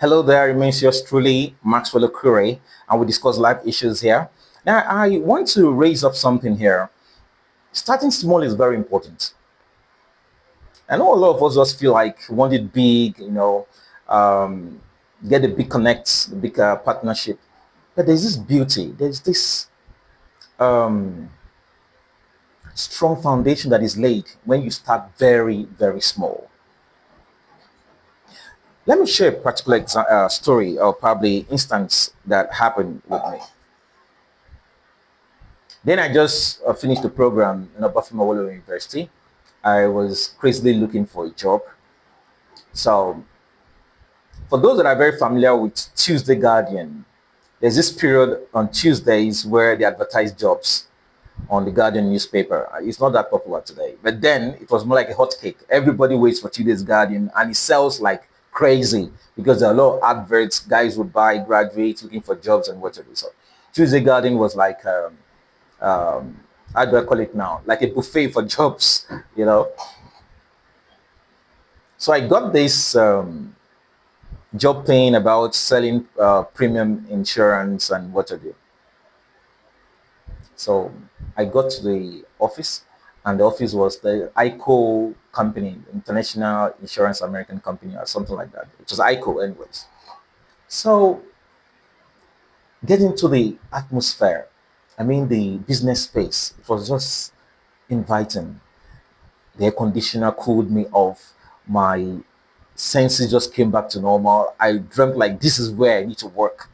Hello there, it remains yours truly, Maxwell Okure, and we discuss life issues here. Now, I want to raise up something here. Starting small is very important. I know a lot of us just feel like we want it big, um, get the big connects, the big partnership. But there's this beauty, there's this um, strong foundation that is laid when you start very, very small. Let me share a particular story or probably instance that happened with me. Then I just finished the program in Buffalo University. I was crazily looking for a job. So, for those that are very familiar with Tuesday Guardian, there's this period on Tuesdays where they advertise jobs on the Guardian newspaper. It's not that popular today, but then it was more like a hot cake. Everybody waits for Tuesday's Guardian, and it sells like crazy because there are a lot of adverts. Guys would buy graduates looking for jobs and whatever. So, Tuesday Guardian was like how do I call it now? Like a buffet for jobs, you know. So I got this job thing about selling premium insurance and what to do. So I got to the office, and the office was the ICO company, International Insurance American Company, or something like that. It was ICO, anyways. So get into the atmosphere. I mean, the business space. It was just inviting. The air conditioner cooled me off. My senses just came back to normal. I dreamt like this is where I need to work.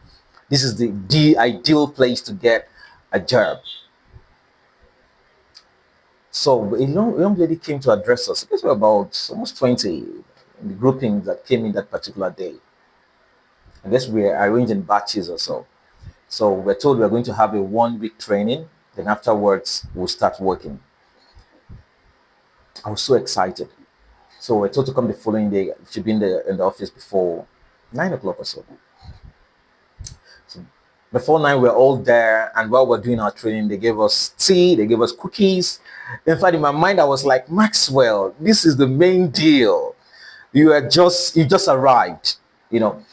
This is the ideal place to get a job. So a young lady came to address us. It was about almost 20 in the grouping that came in that particular day. I guess we are arranged in batches or so. So we're told we're going to have a 1 week training. Then afterwards, we'll start working. I was so excited. So we're told to come the following day. We should be in the office before 9 o'clock or so. So before 9, we're all there, and while we're doing our training, they gave us tea, they gave us cookies. In fact, in my mind, I was like, Maxwell, this is the main deal. You just arrived, you know.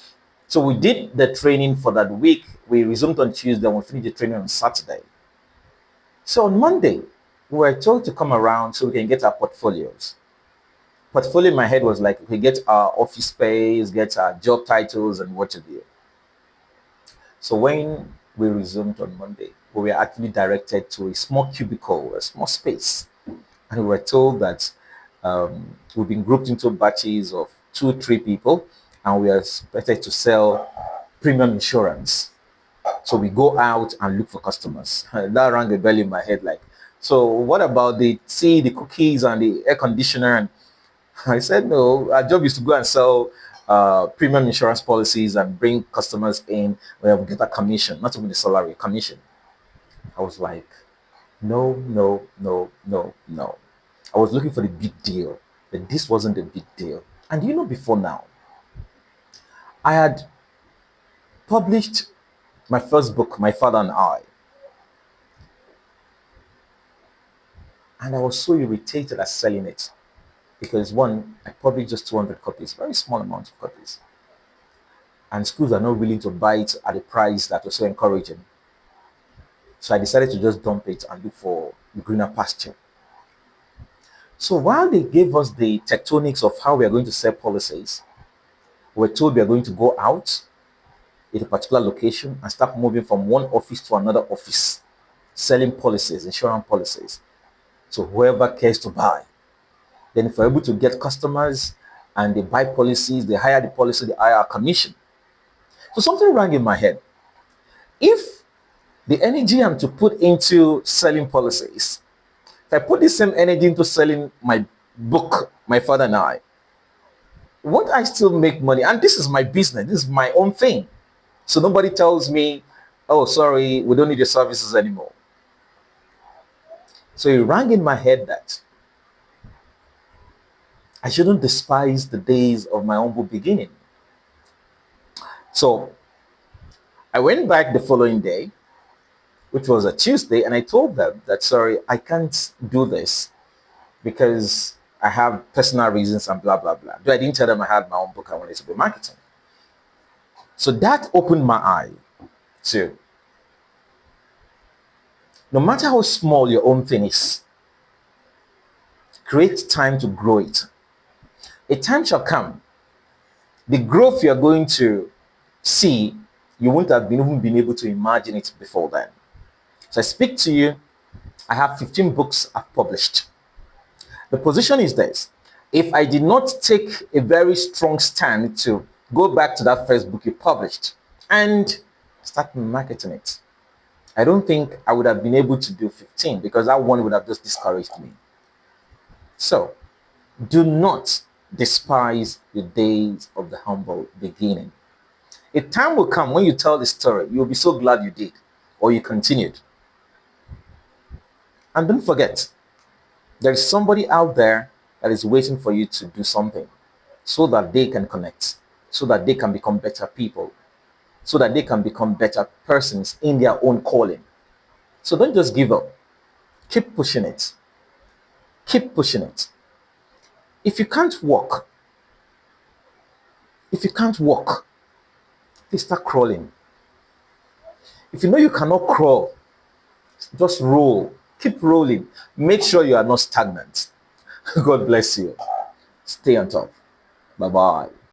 So we did the training for that week. We resumed on Tuesday and we finished the training on Saturday. So on Monday, we were told to come around so we can get our portfolios. Portfolio in my head was like, we get our office space, get our job titles, and what to do. So when we resumed on Monday, we were actually directed to a small cubicle, a small space, and we were told that we've been grouped into batches of 2, 3 people, and we are expected to sell premium insurance. So we go out and look for customers. That rang a bell in my head, like, so what about the tea, the cookies, and the air conditioner? And I said, no, our job is to go and sell premium insurance policies and bring customers in where we get a commission, not even the salary, commission. I was like, no, no, no, no, no. I was looking for the big deal, but this wasn't the big deal. And you know, before now, I had published my first book, My Father and I was so irritated at selling it because one, I published just 200 copies, very small amount of copies, and schools are not willing to buy it at a price that was so encouraging. So I decided to just dump it and look for the greener pasture. So while they gave us the tectonics of how we are going to sell policies, we were told we are going to go out in a particular location and start moving from one office to another office, selling policies, insurance policies, to whoever cares to buy. Then if we're able to get customers and they buy policies, they hire the policy, they hire a commission. So something rang in my head. If the energy I'm to put into selling policies, if I put the same energy into selling my book, My Father and I, won't I still make money? And this is my business, this is my own thing. So nobody tells me, oh, sorry, we don't need your services anymore. So it rang in my head that I shouldn't despise the days of my humble beginning. So I went back the following day, which was a Tuesday, and I told them that, sorry, I can't do this because I have personal reasons and blah, blah, blah. Though I didn't tell them I had my own book I wanted to be marketing. So that opened my eye to no matter how small your own thing is, create time to grow it. A time shall come, the growth you're going to see, you wouldn't have been even been able to imagine it before then. So I speak to you, I have 15 books I've published. The position is this: if I did not take a very strong stand to go back to that first book you published and start marketing it, I don't think I would have been able to do 15, because that one would have just discouraged me. So do not despise the days of the humble beginning. A time will come when you tell the story, you'll be so glad you did or you continued. And don't forget, there is somebody out there that is waiting for you to do something so that they can connect, so that they can become better people, so that they can become better persons in their own calling. So don't just give up. Keep pushing it. Keep pushing it. If you can't walk, if you can't walk, please start crawling. If you know you cannot crawl, just roll. Keep rolling. Make sure you are not stagnant. God bless you. Stay on top. Bye bye.